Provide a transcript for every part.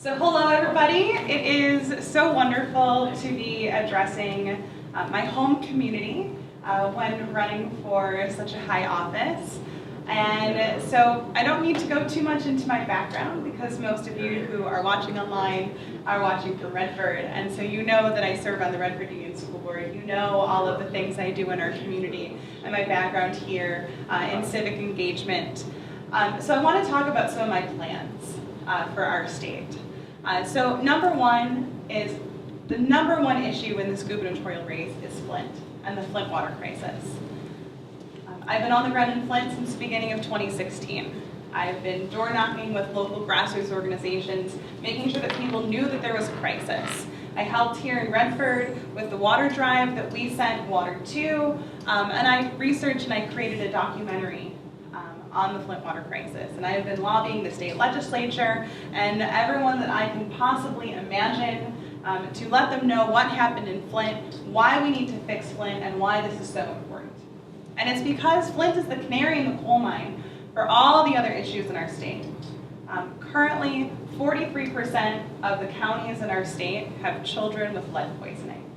So hello everybody, it is so wonderful to be addressing my home community when running for such a high office. And so I don't need to go too much into my background because most of you who are watching online are watching from Redford, and so you know that I serve on the Redford Union School Board. You know all of the things I do in our community and my background here in civic engagement. So I want to talk about some of my plans for our state. So number one is, the number one issue in this gubernatorial race is Flint and the Flint water crisis. I've been on the ground in Flint since the beginning of 2016. I've been door knocking with local grassroots organizations, making sure that people knew that there was a crisis. I helped here in Redford with the water drive that we sent water to, and I researched and I created a documentary on the Flint water crisis. And I have been lobbying the state legislature and everyone that I can possibly imagine to let them know what happened in Flint, why we need to fix Flint, and why this is so important. And it's because Flint is the canary in the coal mine for all the other issues in our state. Currently, 43% of the counties in our state have children with lead poisoning.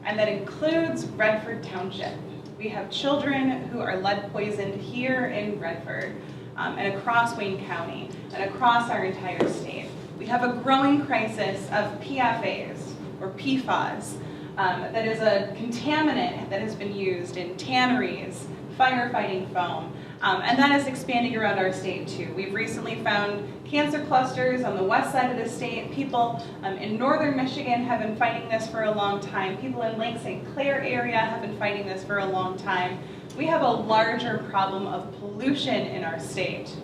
And that includes Redford Township. We have children who are lead poisoned here in Redford and across Wayne County and across our entire state. We have a growing crisis of PFAS or PFAS that is a contaminant that has been used in tanneries, firefighting foam, and that is expanding around our state too. We've recently found cancer clusters on the west side of the state. People in northern Michigan have been fighting this for a long time. People in Lake St. Clair area have been fighting this for a long time. We have a larger problem of pollution in our state.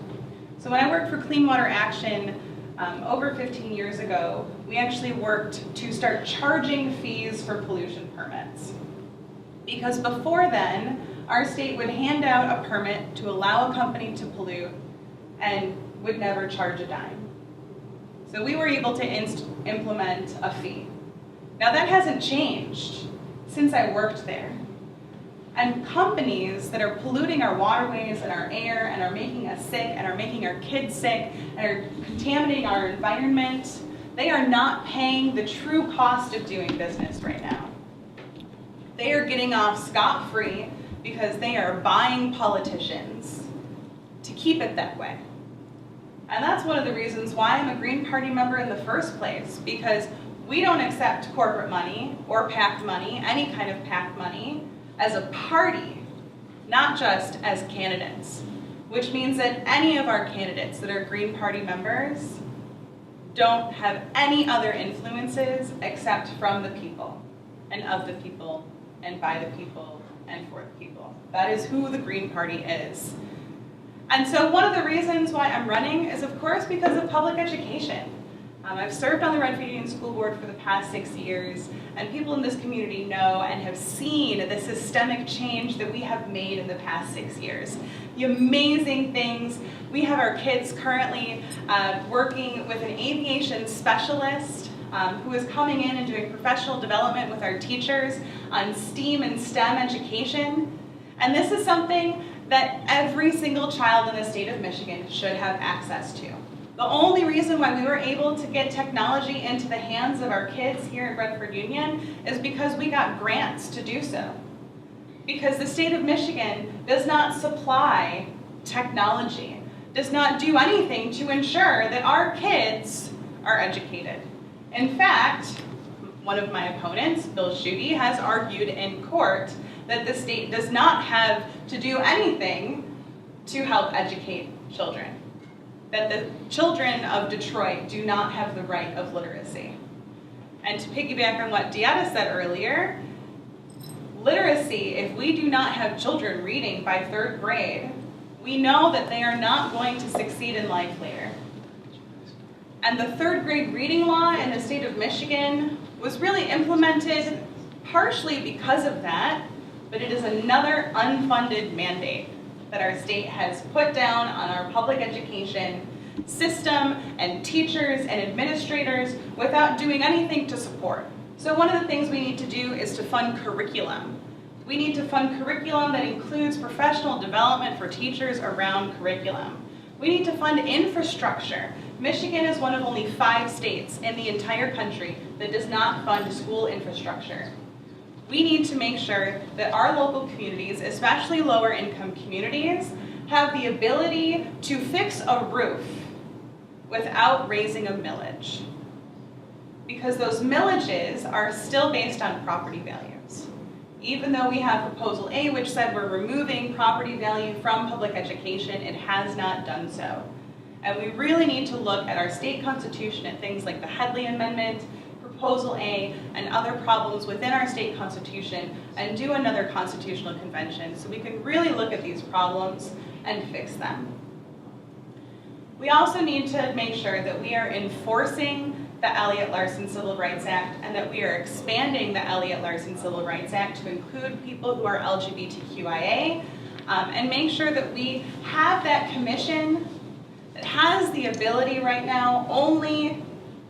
So when I worked for Clean Water Action over 15 years ago, we actually worked to start charging fees for pollution permits. Because before then, our state would hand out a permit to allow a company to pollute and would never charge a dime. So we were able to implement a fee. Now that hasn't changed since I worked there. And companies that are polluting our waterways and our air and are making us sick and are making our kids sick and are contaminating our environment, they are not paying the true cost of doing business right now. They are getting off scot-free because they are buying politicians to keep it that way. And that's one of the reasons why I'm a Green Party member in the first place, because we don't accept corporate money or PAC money, any kind of PAC money, as a party, not just as candidates, which means that any of our candidates that are Green Party members don't have any other influences except from the people, and of the people, and by the people, and for the people. That is who the Green Party is. And so one of the reasons why I'm running is, of course, because of public education. I've served on the Redford Union School Board for the past 6 years, and people in this community know and have seen the systemic change that we have made in the past 6 years. The amazing things. We have our kids currently working with an aviation specialist who is coming in and doing professional development with our teachers on STEAM and STEM education. And this is something that every single child in the state of Michigan should have access to. The only reason why we were able to get technology into the hands of our kids here at Redford Union is because we got grants to do so. Because the state of Michigan does not supply technology, does not do anything to ensure that our kids are educated. In fact, one of my opponents, Bill Schuette, has argued in court that the state does not have to do anything to help educate children. That the children of Detroit do not have the right of literacy. And to piggyback on what Deanna said earlier, literacy, if we do not have children reading by 3rd grade, we know that they are not going to succeed in life later. And the 3rd grade reading law in the state of Michigan was really implemented partially because of that, but it is another unfunded mandate that our state has put down on our public education system and teachers and administrators without doing anything to support. So one of the things we need to do is to fund curriculum. We need to fund curriculum that includes professional development for teachers around curriculum. We need to fund infrastructure, Michigan is one of only 5 states in the entire country that does not fund school infrastructure. We need to make sure that our local communities, especially lower income communities, have the ability to fix a roof without raising a millage. Because those millages are still based on property values. Even though we have Proposal A, which said we're removing property value from public education, it has not done so. And we really need to look at our state constitution at things like the Headley Amendment, Proposal A, and other problems within our state constitution and do another constitutional convention so we can really look at these problems and fix them. We also need to make sure that we are enforcing the Elliott-Larsen Civil Rights Act and that we are expanding the Elliott-Larsen Civil Rights Act to include people who are LGBTQIA and make sure that we have that commission that has the ability right now only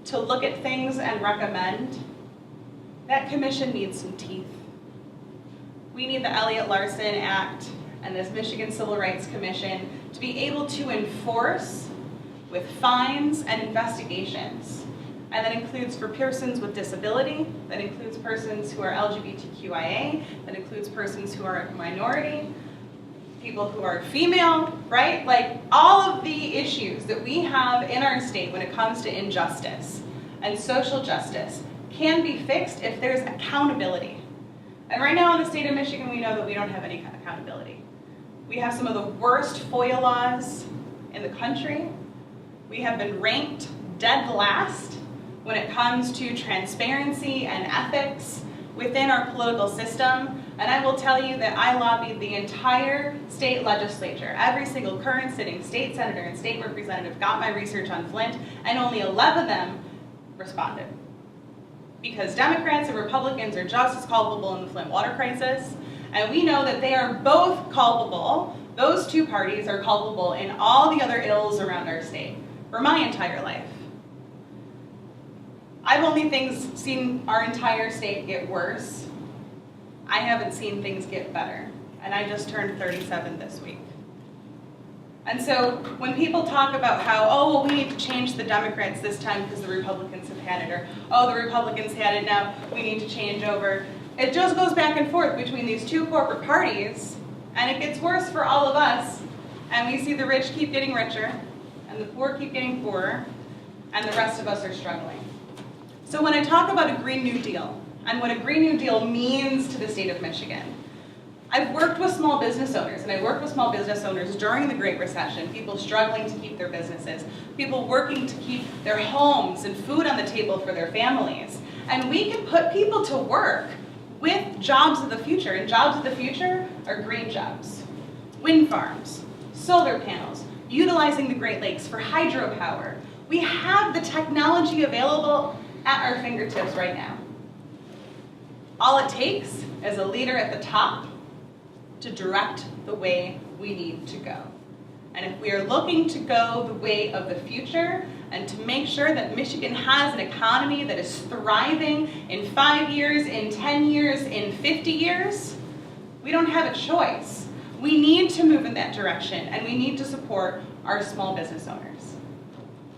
to look at things and recommend. That commission needs some teeth. We need the Elliott-Larsen Act and this Michigan Civil Rights Commission to be able to enforce with fines and investigations. And that includes for persons with disability, that includes persons who are LGBTQIA, that includes persons who are a minority, people who are female, right? Like all of the issues that we have in our state when it comes to injustice and social justice can be fixed if there's accountability. And right now in the state of Michigan, we know that we don't have any kind of accountability. We have some of the worst FOIA laws in the country. We have been ranked dead last when it comes to transparency and ethics within our political system. And I will tell you that I lobbied the entire state legislature. Every single current sitting state senator and state representative got my research on Flint, and only 11 of them responded. Because Democrats and Republicans are just as culpable in the Flint water crisis, and we know that they are both culpable. Those two parties are culpable in all the other ills around our state for my entire life. I've only seen our entire state get worse. I haven't seen things get better. And I just turned 37 this week. And so when people talk about how, oh, well, we need to change the Democrats this time because the Republicans have had it, or, oh, the Republicans had it, now we need to change over. It just goes back and forth between these two corporate parties, and it gets worse for all of us. And we see the rich keep getting richer, and the poor keep getting poorer, and the rest of us are struggling. So when I talk about a Green New Deal, and what a Green New Deal means to the state of Michigan, I've worked with small business owners, and I worked with small business owners during the Great Recession, people struggling to keep their businesses, people working to keep their homes and food on the table for their families. And we can put people to work with jobs of the future, and jobs of the future are green jobs. Wind farms, solar panels, utilizing the Great Lakes for hydropower. We have the technology available at our fingertips right now. All it takes is a leader at the top to direct the way we need to go. And if we are looking to go the way of the future and to make sure that Michigan has an economy that is thriving in 5 years, in 10 years, in 50 years, we don't have a choice. We need to move in that direction, and we need to support our small business owners.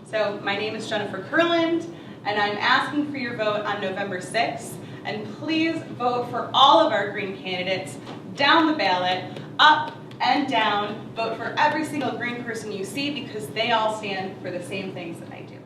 So my name is Jennifer Kurland, and I'm asking for your vote on November 6th. And please vote for all of our green candidates down the ballot, up and down. Vote for every single green person you see because they all stand for the same things that I do.